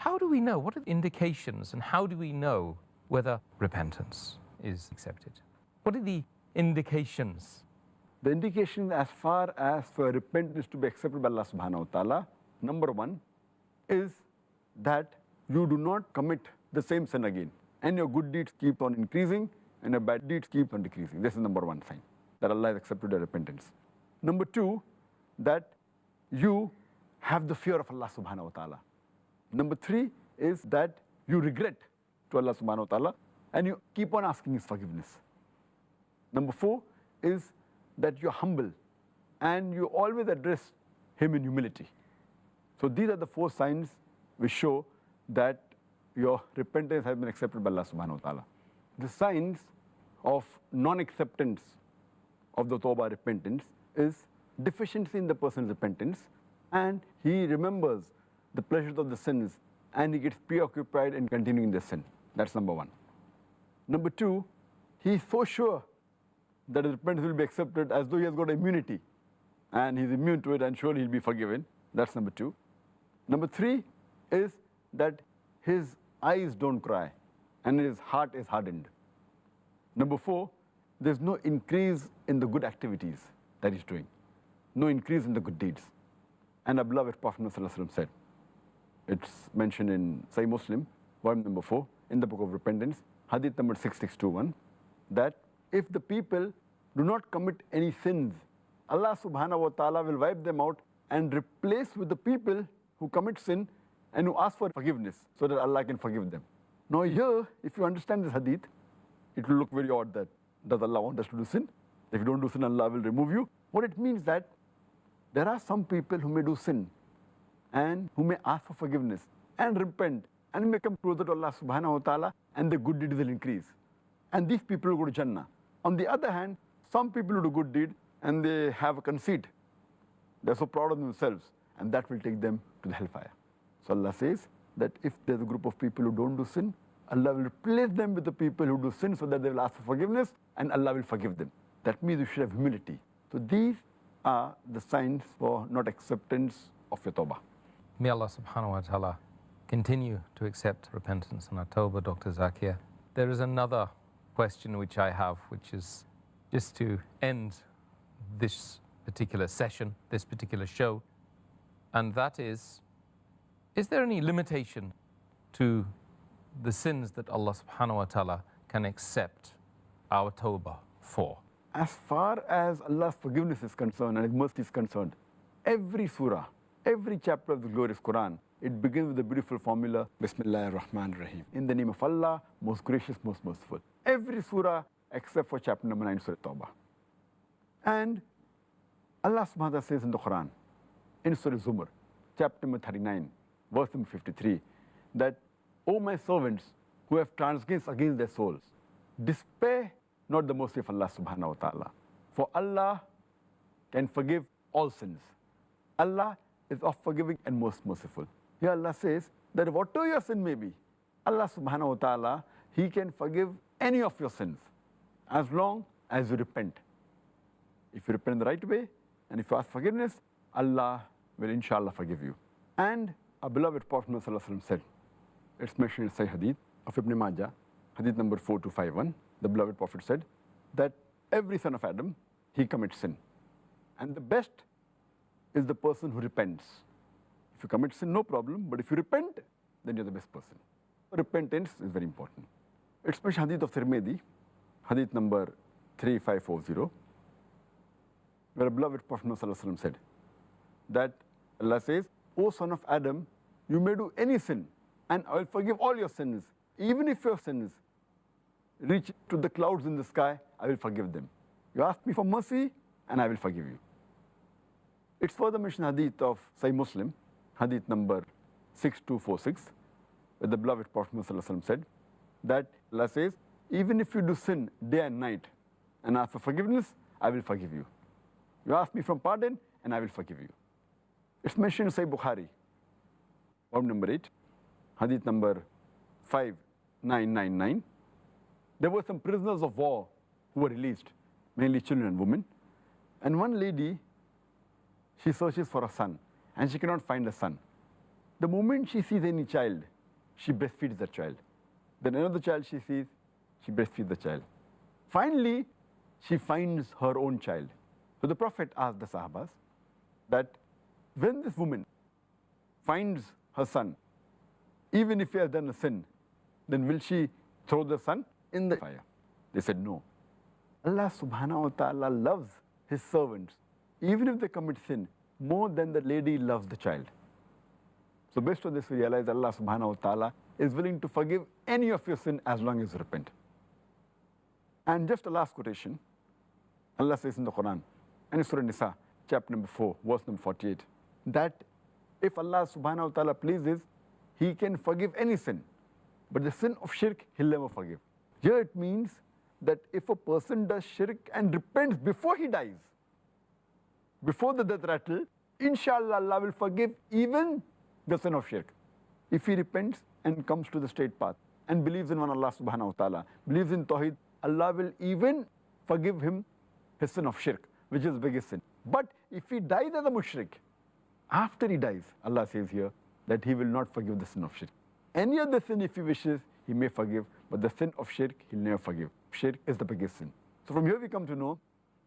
how do we know? What are the indications and how do we know whether repentance is accepted? What are the indications? The indication as far as for repentance to be accepted by Allah subhanahu wa ta'ala, number one is that you do not commit the same sin again. And your good deeds keep on increasing and your bad deeds keep on decreasing. This is number one sign that Allah has accepted your repentance. Number two, that you have the fear of Allah subhanahu wa ta'ala. Number three is that you regret to Allah subhanahu wa ta'ala and you keep on asking His forgiveness. Number four is that you're humble and you always address Him in humility. So these are the four signs which show that your repentance has been accepted by Allah subhanahu wa ta'ala. The signs of non-acceptance of the tawbah repentance is deficiency in the person's repentance, and he remembers the pleasures of the sins and he gets preoccupied in continuing the sin. That's number one. Number two, he is so sure that his repentance will be accepted as though he has got immunity and he's immune to it and surely he'll be forgiven. That's number two. Number three is that his eyes don't cry and his heart is hardened. Number four, there's no increase in the good activities that he's doing, no increase in the good deeds. And our beloved Prophet ﷺ said, it's mentioned in Sahih Muslim, volume number 4, in the book of repentance, hadith number 6621, that if the people do not commit any sins, Allah subhanahu wa ta'ala will wipe them out and replace with the people who commit sin and who ask for forgiveness so that Allah can forgive them. Now here, if you understand this hadith, it will look very odd that does Allah want us to do sin? If you don't do sin, Allah will remove you. What it means that there are some people who may do sin and who may ask for forgiveness and repent and may come closer to Allah subhanahu wa ta'ala and the good deeds will increase. And these people will go to Jannah. On the other hand, some people who do good deed and they have a conceit. They're so proud of themselves and that will take them to the hellfire. So Allah says that if there's a group of people who don't do sin, Allah will replace them with the people who do sin so that they will ask for forgiveness and Allah will forgive them. That means you should have humility. So these are the signs for not acceptance of your tawbah. May Allah subhanahu wa ta'ala continue to accept repentance and our tawbah, Dr. Zakir. There is another question which I have, which is just to end this particular session, this particular show, and that is there any limitation to the sins that Allah subhanahu wa ta'ala can accept our tawbah for? As far as Allah's forgiveness is concerned and His mercy is concerned, every surah, every chapter of the glorious Quran, it begins with the beautiful formula, Bismillahir Rahmanir Rahim. In the name of Allah, most gracious, most merciful. Every surah except for chapter number 9, Surah Tawbah. And Allah subhanahu wa ta'ala says in the Quran, in Surah Zumar, chapter number 39, verse number 53, that, O my servants who have transgressed against their souls, despair not the mercy of Allah subhanahu wa ta'ala. For Allah can forgive all sins. Allah is of forgiving and most merciful. Here Allah says that whatever your sin may be, Allah subhanahu wa ta'ala, He can forgive any of your sins as long as you repent. If you repent in the right way and if you ask forgiveness, Allah will inshallah forgive you. And our beloved Prophet ﷺ said, it's mentioned in Sahih Hadith of Ibn Majah, Hadith number 4251, the beloved Prophet said that every son of Adam, he commits sin. And the best is the person who repents. If you commit sin, no problem, but if you repent, then you're the best person. Repentance is very important. It's mentioned Hadith of Tirmidhi, Hadith number 3540, where a beloved Prophet ﷺ said that Allah says, O son of Adam, you may do any sin, and I will forgive all your sins. Even if your sins reach to the clouds in the sky, I will forgive them. You ask me for mercy, and I will forgive you. It's further mentioned Hadith of Sahih Muslim, Hadith number 6246, where the beloved Prophet ﷺ said that Allah says, even if you do sin day and night, and ask for forgiveness, I will forgive you. You ask me for pardon, and I will forgive you. It's mentioned in Sahih Bukhari, volume number 8, Hadith number 5999. There were some prisoners of war who were released, mainly children and women. And one lady, she searches for a son, and she cannot find a son. The moment she sees any child, she breastfeeds the child. Then another child she sees, she breastfeeds the child. Finally, she finds her own child. So the Prophet asked the Sahabas that when this woman finds her son, even if he has done a sin, then will she throw the son in the fire? They said no. Allah subhanahu wa ta'ala loves his servants, even if they commit sin, more than the lady loves the child. So based on this, we realize Allah subhanahu wa ta'ala is willing to forgive any of your sin as long as you repent. And just a last quotation. Allah says in the Quran, and in Surah Nisa, chapter number 4, verse number 48, that if Allah subhanahu wa ta'ala pleases, He can forgive any sin. But the sin of shirk, He'll never forgive. Here it means that if a person does shirk and repents before he dies, before the death rattle, inshallah Allah will forgive even the sin of shirk. If he repents and comes to the straight path and believes in one Allah subhanahu wa ta'ala, believes in Tawheed, Allah will even forgive him his sin of shirk, which is the biggest sin. But if he dies as a mushrik, after he dies, Allah says here that He will not forgive the sin of shirk. Any other sin, if He wishes, He may forgive, but the sin of shirk, He'll never forgive. Shirk is the biggest sin. So from here we come to know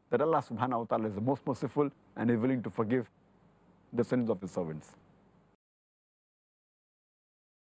that Allah subhanahu wa ta'ala is the most merciful and is willing to forgive the sins of His servants.